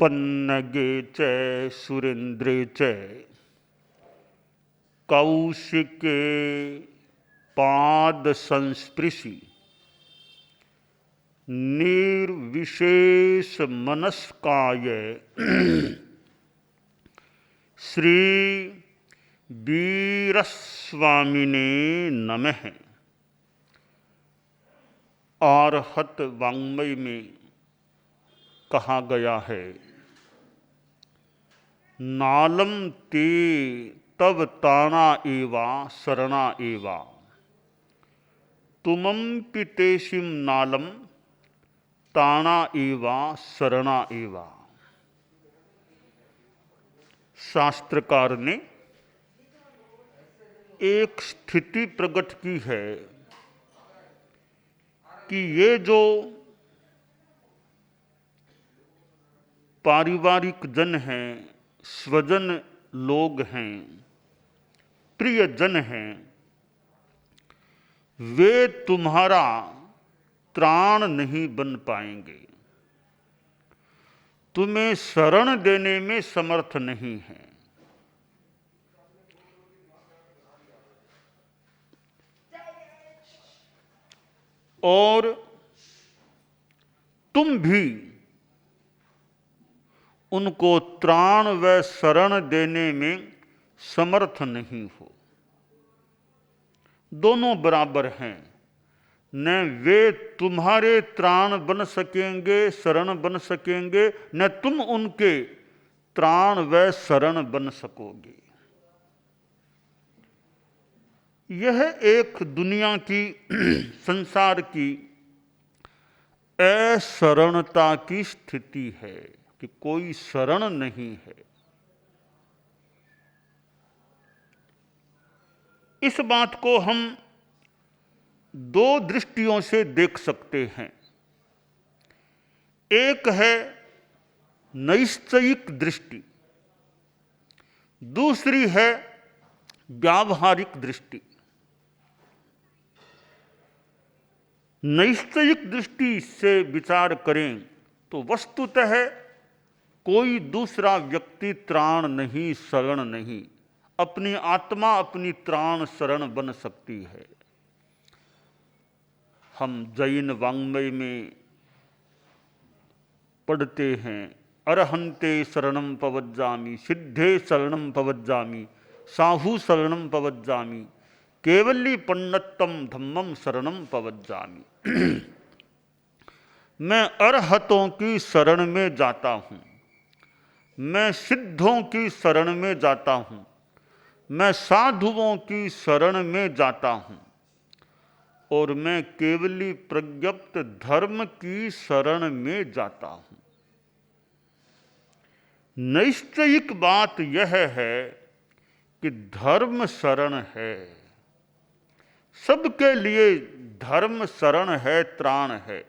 पन्नगे च सुरेन्द्रे च कौशिके पाद संस्पृशि निर्विशेष मनस्काय श्री वीरस्वामिने नमः। आर्हत वाङ्मय में कहा गया है, नालम ते तब ताना एवा शरणा एवा तुमं पितेशिम नालम ताना एवा शरणा एवा। शास्त्रकार ने एक स्थिति प्रकट की है कि ये जो पारिवारिक जन हैं, स्वजन लोग हैं, प्रियजन हैं, वे तुम्हारा त्राण नहीं बन पाएंगे, तुम्हें शरण देने में समर्थ नहीं है। और तुम भी उनको त्राण व शरण देने में समर्थ नहीं हो। दोनों बराबर हैं। न वे तुम्हारे त्राण बन सकेंगे, शरण बन सकेंगे, न तुम उनके त्राण व शरण बन सकोगे। यह एक दुनिया की संसार की अशरणता की स्थिति है कि कोई शरण नहीं है। इस बात को हम दो दृष्टियों से देख सकते हैं। एक है नैश्चयिक दृष्टि, दूसरी है व्यावहारिक दृष्टि। नैश्चयिक दृष्टि से विचार करें तो वस्तुतः कोई दूसरा व्यक्ति त्राण नहीं, शरण नहीं, अपनी आत्मा अपनी त्राण शरण बन सकती है। हम जैन वाङ्मय में पढ़ते हैं, अरहन्ते शरणं पवज्जामि, सिद्धे शरणं पवज्जामि, साहू शरणं पवज्जामि, केवली पन्नत्तम धम्मम शरणं पवज्जामि। मैं अरहतों की शरण में जाता हूँ, मैं सिद्धों की शरण में जाता हूँ, मैं साधुओं की शरण में जाता हूँ, और मैं केवली प्रज्ञप्त धर्म की शरण में जाता हूँ। नैश्चयिक बात यह है कि धर्म शरण है, सबके लिए धर्म शरण है, त्राण है।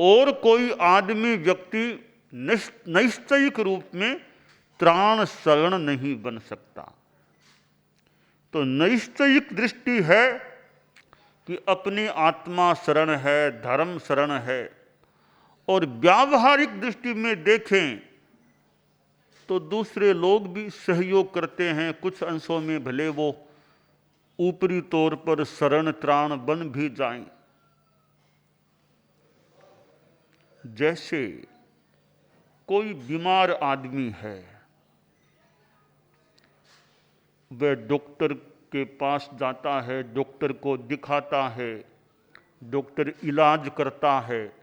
और कोई आदमी व्यक्ति नैश्चयिक रूप में त्राण शरण नहीं बन सकता। तो नैश्चयिक दृष्टि है कि अपनी आत्मा शरण है, धर्म शरण है। और व्यावहारिक दृष्टि में देखें तो दूसरे लोग भी सहयोग करते हैं, कुछ अंशों में भले वो ऊपरी तौर पर शरण त्राण बन भी जाएं। जैसे कोई बीमार आदमी है, वह डॉक्टर के पास जाता है, डॉक्टर को दिखाता है, डॉक्टर इलाज करता है,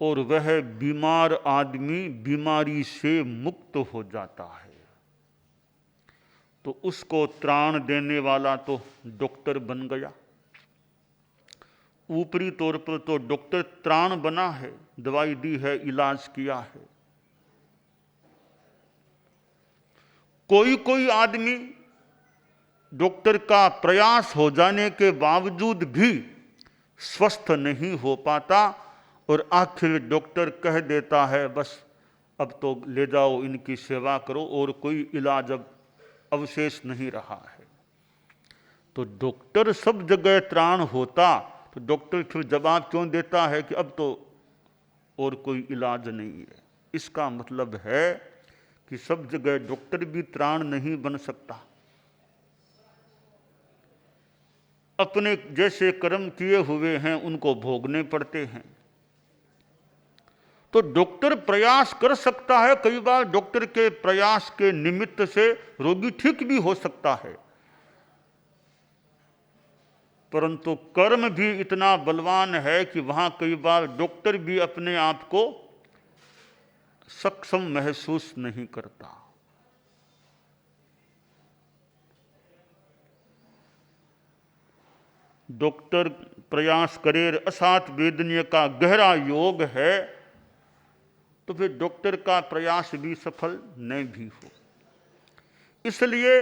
और वह बीमार आदमी बीमारी से मुक्त हो जाता है। तो उसको त्राण देने वाला तो डॉक्टर बन गया। ऊपरी तौर पर तो डॉक्टर त्राण बना है, दवाई दी है, इलाज किया है। कोई कोई आदमी डॉक्टर का प्रयास हो जाने के बावजूद भी स्वस्थ नहीं हो पाता, और आखिर डॉक्टर कह देता है बस अब तो ले जाओ, इनकी सेवा करो, और कोई इलाज अब अवशेष नहीं रहा है। तो डॉक्टर सब जगह त्राण होता तो डॉक्टर फिर जवाब क्यों देता है कि अब तो और कोई इलाज नहीं है। इसका मतलब है कि सब जगह डॉक्टर भी त्राण नहीं बन सकता। अपने जैसे कर्म किए हुए हैं उनको भोगने पड़ते हैं। तो डॉक्टर प्रयास कर सकता है, कई बार डॉक्टर के प्रयास के निमित्त से रोगी ठीक भी हो सकता है, परंतु कर्म भी इतना बलवान है कि वहां कई बार डॉक्टर भी अपने आप को सक्षम महसूस नहीं करता। डॉक्टर प्रयास करे, असात वेदनीय का गहरा योग है, तो फिर डॉक्टर का प्रयास भी सफल नहीं भी हो। इसलिए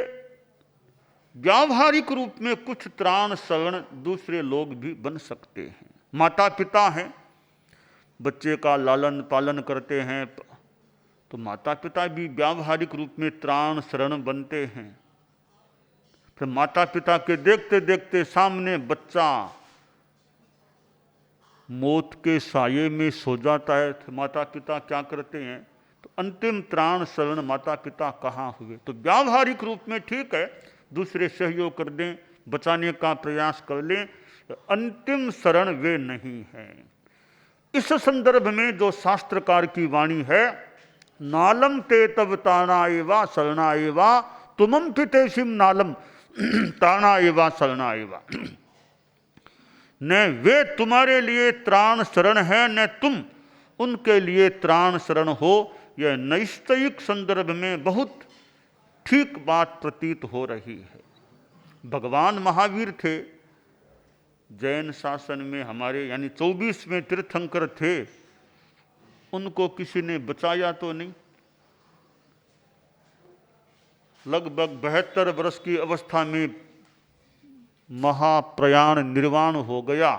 व्यावहारिक रूप में कुछ त्राण शरण दूसरे लोग भी बन सकते हैं। माता पिता हैं, बच्चे का लालन पालन करते हैं, तो माता पिता भी व्यावहारिक रूप में त्राण शरण बनते हैं। फिर माता पिता के देखते देखते सामने बच्चा मौत के साये में सो जाता है, तो माता पिता क्या करते हैं? तो अंतिम त्राण शरण माता पिता कहाँ हुए? तो व्यावहारिक रूप में ठीक है, दूसरे सहयोग कर दें, बचाने का प्रयास कर लें, अंतिम शरण वे नहीं हैं। इस संदर्भ में जो शास्त्रकार की वाणी है, नालम ते तब ताना एवा शरणा एवा तुमम पितेशिम नालम ताना एवा शरणा एवा। न वे तुम्हारे लिए त्राण शरण है, न तुम उनके लिए त्राण शरण हो। यह नैष्ठिक संदर्भ में बहुत ठीक बात प्रतीत हो रही है। भगवान महावीर थे, जैन शासन में हमारे यानी 24वें तीर्थंकर थे, उनको किसी ने बचाया तो नहीं। लगभग 72 वर्ष की अवस्था में महाप्रयाण निर्वाण हो गया,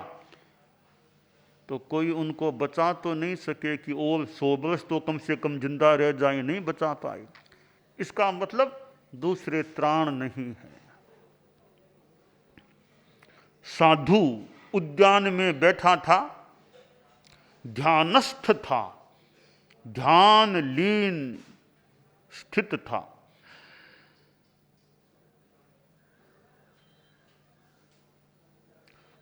तो कोई उनको बचा तो नहीं सके कि और 100 वर्ष तो कम से कम जिंदा रह जाए, नहीं बचा पाए। इसका मतलब दूसरे त्राण नहीं है। साधु उद्यान में बैठा था, ध्यानस्थ था, ध्यान लीन स्थित था।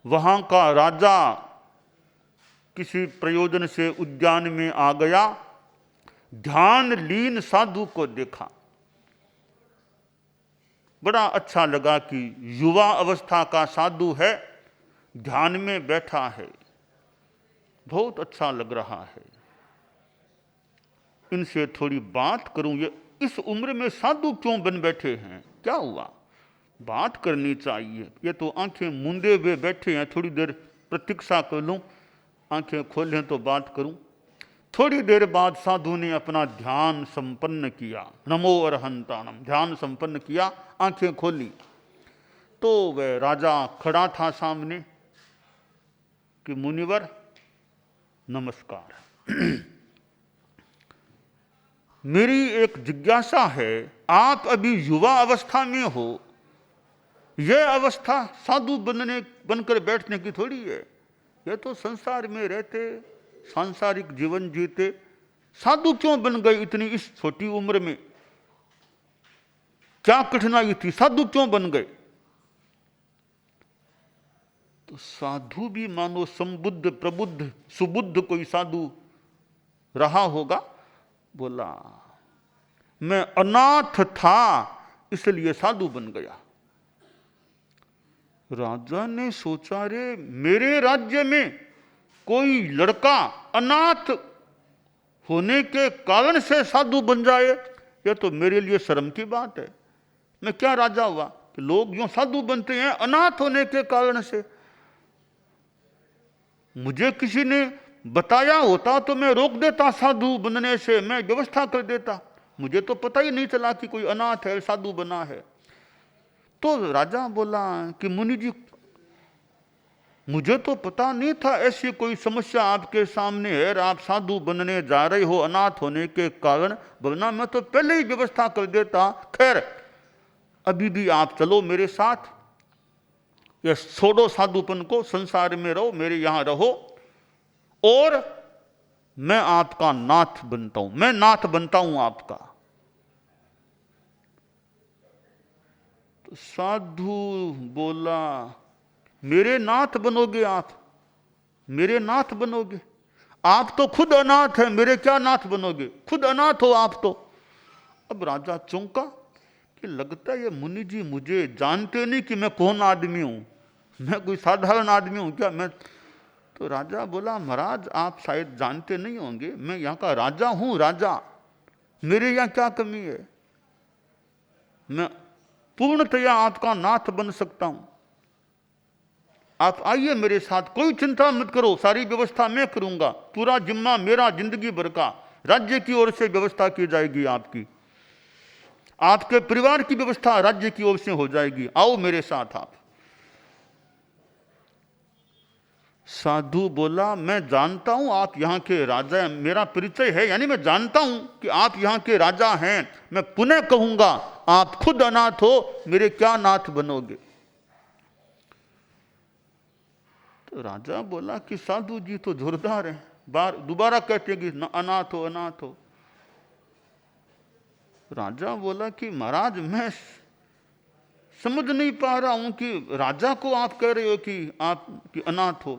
वहां का राजा किसी प्रयोजन से उद्यान में आ गया, ध्यान लीन साधु को देखा, बड़ा अच्छा लगा कि युवा अवस्था का साधु है, ध्यान में बैठा है, बहुत अच्छा लग रहा है, इनसे थोड़ी बात करूं। ये इस उम्र में साधु क्यों बन बैठे हैं, क्या हुआ? बात करनी चाहिए। ये तो आंखें मूंदे हुए बैठे हैं, थोड़ी देर प्रतीक्षा कर लूं, आंखें खोलें तो बात करूं। थोड़ी देर बाद साधु ने अपना ध्यान संपन्न किया, नमो अरहंताणम, ध्यान संपन्न किया, आंखें खोली तो वह राजा खड़ा था सामने कि मुनिवर नमस्कार, मेरी एक जिज्ञासा है, आप अभी युवा अवस्था में हो, यह अवस्था साधु बनकर बैठने की थोड़ी है। यह तो संसार में रहते, सांसारिक जीवन जीते, साधु क्यों बन गए इतनी इस छोटी उम्र में? क्या कठिनाई थी, साधु क्यों बन गए? तो साधु भी मानो संबुद्ध प्रबुद्ध सुबुद्ध कोई साधु रहा होगा, बोला मैं अनाथ था इसलिए साधु बन गया। राजा ने सोचा, रे मेरे राज्य में कोई लड़का अनाथ होने के कारण से साधु बन जाए, यह तो मेरे लिए शर्म की बात है। मैं क्या राजा हुआ कि लोग यूं साधु बनते हैं अनाथ होने के कारण से? मुझे किसी ने बताया होता तो मैं रोक देता साधु बनने से, मैं व्यवस्था कर देता। मुझे तो पता ही नहीं चला कि कोई अनाथ है साधु बना है। तो राजा बोला कि मुनि जी, मुझे तो पता नहीं था ऐसी कोई समस्या आपके सामने है, आप साधु बनने जा रहे हो अनाथ होने के कारण, वरना मैं तो पहले ही व्यवस्था कर देता। खैर अभी भी आप चलो मेरे साथ, या छोड़ो साधुपन को, संसार में रहो, मेरे यहां रहो, और मैं आपका नाथ बनता हूं, मैं नाथ बनता हूं आपका। तो साधु बोला, मेरे नाथ बनोगे आप? मेरे नाथ बनोगे? आप तो खुद अनाथ हैं, मेरे क्या नाथ बनोगे? खुद अनाथ हो आप तो। अब राजा चौंका कि लगता है ये मुनि जी मुझे जानते नहीं कि मैं कौन आदमी हूं, मैं कोई साधारण आदमी हूं क्या? मैं तो राजा बोला, महाराज आप शायद जानते नहीं होंगे, मैं यहाँ का राजा हूं, राजा। मेरे यहाँ क्या कमी है? मैं पूर्णतया आपका नाथ बन सकता हूं। आप आइए मेरे साथ, कोई चिंता मत करो, सारी व्यवस्था मैं करूंगा, पूरा जिम्मा मेरा, जिंदगी भर का। राज्य की ओर से व्यवस्था की जाएगी आपकी, आपके परिवार की व्यवस्था राज्य की ओर से हो जाएगी, आओ मेरे साथ आप। साधु बोला, मैं जानता हूं आप यहाँ के राजा हैं, मेरा परिचय है, यानी मैं जानता हूं कि आप यहाँ के राजा हैं। मैं पुनः कहूंगा, आप खुद अनाथ हो, मेरे क्या नाथ बनोगे? तो राजा बोला कि साधु जी तो जोरदार हैं, दोबारा कहते हैं कि अनाथ हो, अनाथ हो। राजा बोला कि महाराज मैं समझ नहीं पा रहा हूं कि राजा को आप कह रहे हो कि आप कि अनाथ हो।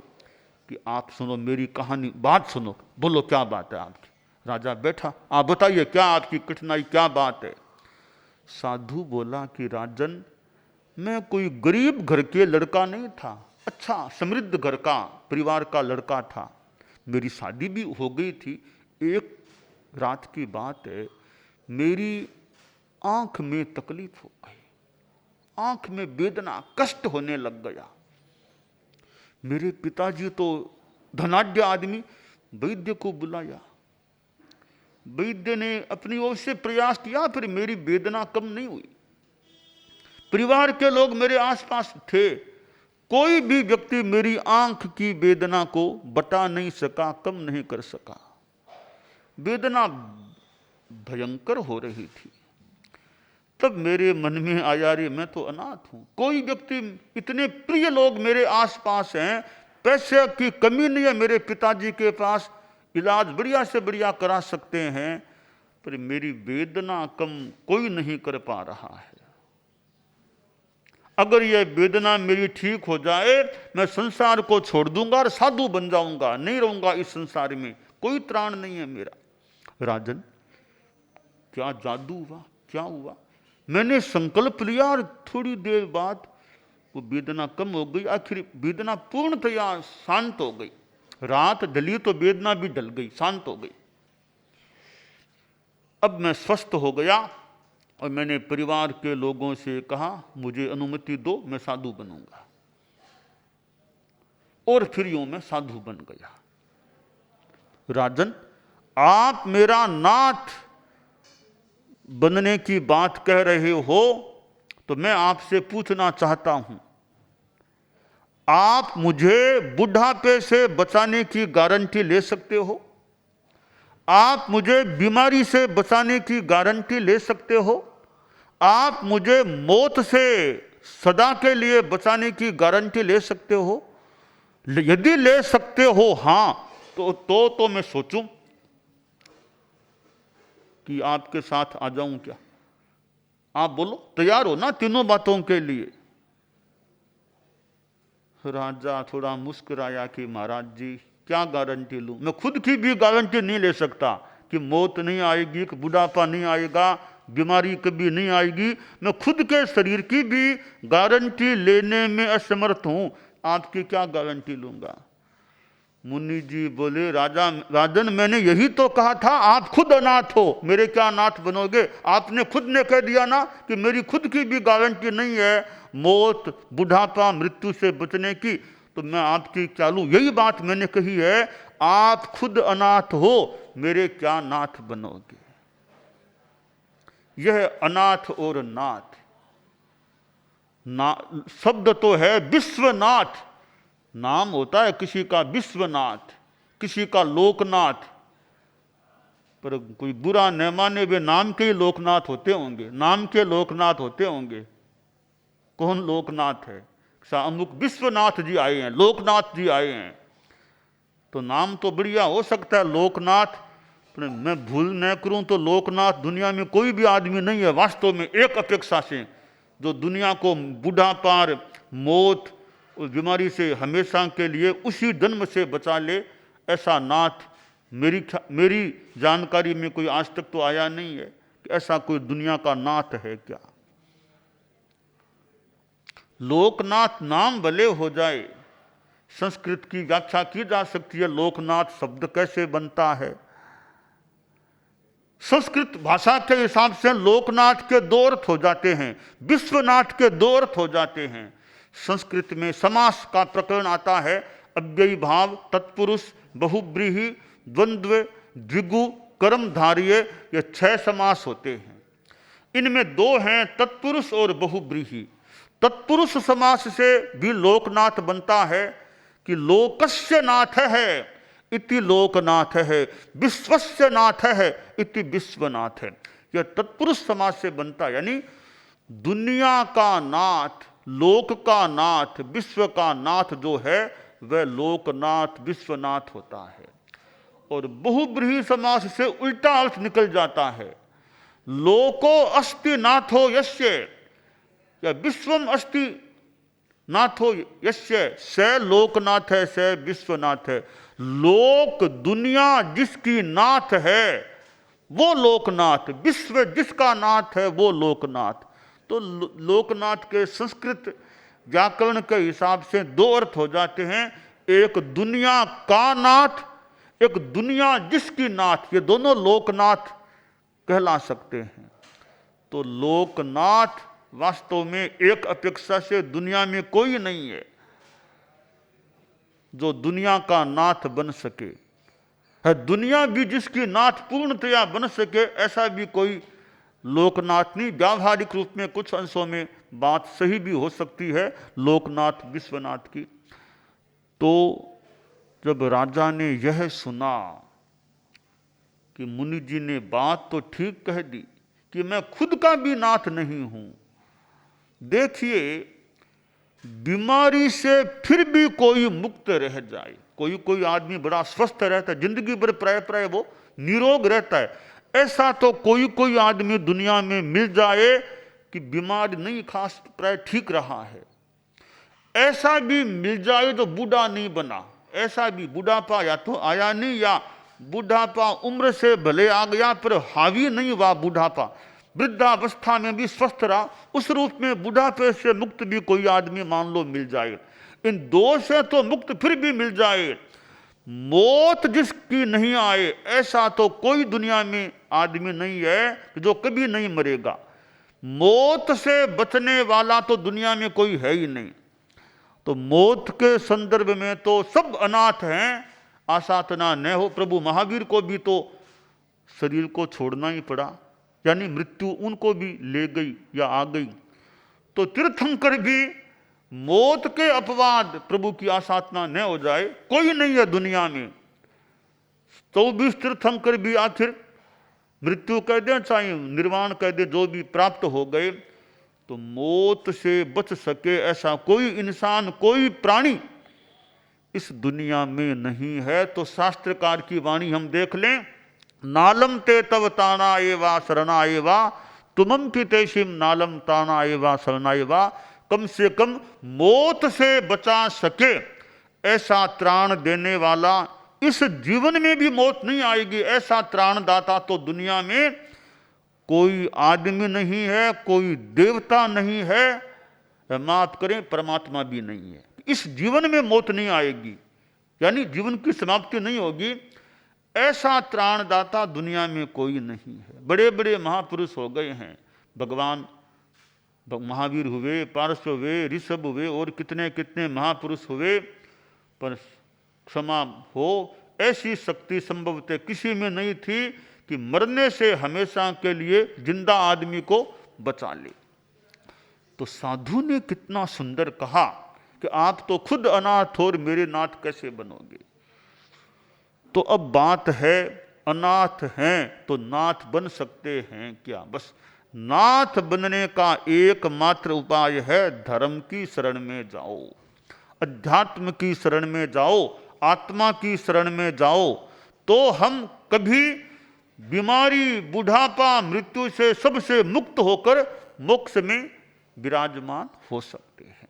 कि आप सुनो मेरी कहानी, बात सुनो, बोलो क्या बात है आपकी। राजा बैठा, आप बताइए क्या आपकी कठिनाई, क्या बात है। साधु बोला कि राजन, मैं कोई गरीब घर के लड़का नहीं था, अच्छा समृद्ध घर का परिवार का लड़का था। मेरी शादी भी हो गई थी। एक रात की बात है, मेरी आंख में तकलीफ हो गई, आंख में वेदना, कष्ट होने लग गया। मेरे पिताजी तो धनाढ्य आदमी, वैद्य को बुलाया। वैद्य ने अपनी ओर से प्रयास किया, फिर मेरी वेदना कम नहीं हुई। परिवार के लोग मेरे आसपास थे, कोई भी व्यक्ति मेरी आंख की वेदना को बता नहीं सका, कम नहीं कर सका। वेदना भयंकर हो रही थी। तब मेरे मन में आया, रे मैं तो अनाथ हूं, कोई व्यक्ति, इतने प्रिय लोग मेरे आसपास हैं, पैसे की कमी नहीं है मेरे पिताजी के पास, इलाज बढ़िया से बढ़िया करा सकते हैं, पर मेरी वेदना कम कोई नहीं कर पा रहा है। अगर यह वेदना मेरी ठीक हो जाए, मैं संसार को छोड़ दूंगा और साधु बन जाऊंगा, नहीं रहूंगा इस संसार में, कोई त्राण नहीं है मेरा। राजन, क्या जादू हुआ, क्या हुआ? मैंने संकल्प लिया और थोड़ी देर बाद वो वेदना कम हो गई। आखिर वेदना पूर्णतया शांत हो गई। रात ढली तो वेदना भी ढल गई, शांत हो गई। अब मैं स्वस्थ हो गया और मैंने परिवार के लोगों से कहा, मुझे अनुमति दो, मैं साधु बनूंगा। और फिर यूं मैं साधु बन गया। राजन, आप मेरा नाथ बनने की बात कह रहे हो, तो मैं आपसे पूछना चाहता हूं, आप मुझे बुढ़ापे से बचाने की गारंटी ले सकते हो? आप मुझे बीमारी से बचाने की गारंटी ले सकते हो? आप मुझे मौत से सदा के लिए बचाने की गारंटी ले सकते हो? यदि ले सकते हो हां, तो मैं सोचूं कि आपके साथ आ जाऊं क्या? आप बोलो, तैयार हो ना तीनों बातों के लिए? राजा थोड़ा मुस्कुराया कि महाराज जी क्या गारंटी लूं, मैं खुद की भी गारंटी नहीं ले सकता कि मौत नहीं आएगी, कि बुढ़ापा नहीं आएगा, बीमारी कभी नहीं आएगी। मैं खुद के शरीर की भी गारंटी लेने में असमर्थ हूं, आपकी क्या गारंटी लूंगा? मुनि जी बोले, राजन, मैंने यही तो कहा था, आप खुद अनाथ हो, मेरे क्या नाथ बनोगे? आपने खुद ने कह दिया ना कि मेरी खुद की भी गारंटी नहीं है मौत, बुढ़ापा, मृत्यु से बचने की, तो मैं आपकी क्या लूं? यही बात मैंने कही है, आप खुद अनाथ हो, मेरे क्या नाथ बनोगे? यह अनाथ और नाथ शब्द तो है विश्वनाथ, नाम होता है किसी का विश्वनाथ, किसी का लोकनाथ, पर कोई बुरा न माने, वे नाम के ही लोकनाथ होते होंगे, नाम के लोकनाथ होते होंगे। कौन लोकनाथ है? अमुक विश्वनाथ जी आए हैं, लोकनाथ जी आए हैं। तो नाम तो बढ़िया हो सकता है लोकनाथ, पर मैं भूल न करूं तो लोकनाथ दुनिया में कोई भी आदमी नहीं है वास्तव में एक अपेक्षा से जो दुनिया को बुढ़ापा, मौत उस बीमारी से हमेशा के लिए उसी जन्म से बचा ले। ऐसा नाथ मेरी जानकारी में कोई आज तक तो आया नहीं है कि ऐसा कोई दुनिया का नाथ है क्या। लोकनाथ नाम भले हो जाए, संस्कृत की व्याख्या की जा सकती है लोकनाथ शब्द कैसे बनता है। संस्कृत भाषा के हिसाब से लोकनाथ के दो अर्थ हो जाते हैं, विश्वनाथ के दो अर्थ हो जाते हैं। संस्कृत में समास का प्रकरण आता है, अव्ययी भाव, तत्पुरुष, बहुब्रीहि, द्वंद्व, द्विगु, कर्मधार्य, ये 6 समास होते हैं। इनमें 2 हैं तत्पुरुष और बहुब्रीहि। तत्पुरुष समास से भी लोकनाथ बनता है कि लोकस्य नाथ है इति लोकनाथ है, विश्वस्य नाथ है इति विश्वनाथ है। यह तत्पुरुष समाज से बनता है, यानी दुनिया का नाथ, लोक का नाथ, विश्व का नाथ जो है वह लोकनाथ विश्वनाथ होता है। और बहुब्रीहि समास से उल्टा अर्थ निकल जाता है, लोको अस्ति नाथो यस्य, या विश्वम अस्ति नाथो यस्य, स लोकनाथ है स विश्वनाथ है। लोक दुनिया जिसकी नाथ है वो लोकनाथ, विश्व जिसका नाथ है वो लोकनाथ। तो लोकनाथ के संस्कृत व्याकरण के हिसाब से 2 अर्थ हो जाते हैं, एक दुनिया का नाथ, एक दुनिया जिसकी नाथ, ये दोनों लोकनाथ कहला सकते हैं। तो लोकनाथ वास्तव में एक अपेक्षा से दुनिया में कोई नहीं है जो दुनिया का नाथ बन सके। है दुनिया भी जिसकी नाथ पूर्णतया बन सके ऐसा भी कोई लोकनाथ नहीं। व्यावहारिक रूप में कुछ अंशों में बात सही भी हो सकती है लोकनाथ विश्वनाथ की। तो जब राजा ने यह सुना कि मुनि जी ने बात तो ठीक कह दी कि मैं खुद का भी नाथ नहीं हूं, देखिए बीमारी से फिर भी कोई मुक्त रह जाए, कोई आदमी बड़ा स्वस्थ रहता है, जिंदगी भर प्राय वो निरोग रहता है, ऐसा तो कोई आदमी दुनिया में मिल जाए कि बीमार नहीं, खास प्राय ठीक रहा है। ऐसा भी मिल जाए तो बूढ़ा नहीं बना, ऐसा भी बुढ़ापा या तो आया नहीं या बुढ़ापा उम्र से भले आ गया पर हावी नहीं हुआ बुढ़ापा, वृद्धावस्था में भी स्वस्थ रहा, उस रूप में बुढ़ापे से मुक्त भी कोई आदमी मान लो मिल जाए। इन 2 से तो मुक्त फिर भी मिल जाए, मौत जिसकी नहीं आए ऐसा तो कोई दुनिया में आदमी नहीं है जो कभी नहीं मरेगा। मौत से बचने वाला तो दुनिया में कोई है ही नहीं। तो मौत के संदर्भ में तो सब अनाथ हैं, आसातना न हो। प्रभु महावीर को भी तो शरीर को छोड़ना ही पड़ा, यानी मृत्यु उनको भी ले गई या आ गई। तो तीर्थंकर भी मौत के अपवाद प्रभु की आसाधना न हो जाए कोई नहीं है दुनिया में। 24 तीर्थंकर भी आखिर मृत्यु कह दे चाहे निर्वाण कह दे, जो भी प्राप्त हो गए। तो मौत से बच सके ऐसा कोई इंसान, कोई प्राणी इस दुनिया में नहीं है। तो शास्त्रकार की वाणी हम देख लें, नालम ते तव ताना एवा शरणा एवा तुमम पितेशिम नालम ताना एवा शरणा एवा। कम से कम मौत से बचा सके ऐसा त्राण देने वाला, इस जीवन में भी मौत नहीं आएगी ऐसा त्राण दाता तो दुनिया में कोई आदमी नहीं है, कोई देवता नहीं है, माफ करें परमात्मा भी नहीं है। इस जीवन में मौत नहीं आएगी, यानी जीवन की समाप्ति नहीं होगी, ऐसा त्राणदाता दुनिया में कोई नहीं है। बड़े बड़े महापुरुष हो गए हैं, भगवान महावीर हुए, पार्श्व हुए, ऋषभ हुए और कितने कितने महापुरुष हुए, पर क्षमा हो ऐसी शक्ति संभवतः किसी में नहीं थी कि मरने से हमेशा के लिए जिंदा आदमी को बचा ले। तो साधु ने कितना सुंदर कहा कि आप तो खुद अनाथ और मेरे नाथ कैसे बनोगे। तो अब बात है, अनाथ हैं तो नाथ बन सकते हैं क्या? बस नाथ बनने का एकमात्र उपाय है धर्म की शरण में जाओ, अध्यात्म की शरण में जाओ, आत्मा की शरण में जाओ, तो हम कभी बीमारी, बुढ़ापा, मृत्यु से सबसे मुक्त होकर मोक्ष में विराजमान हो सकते हैं।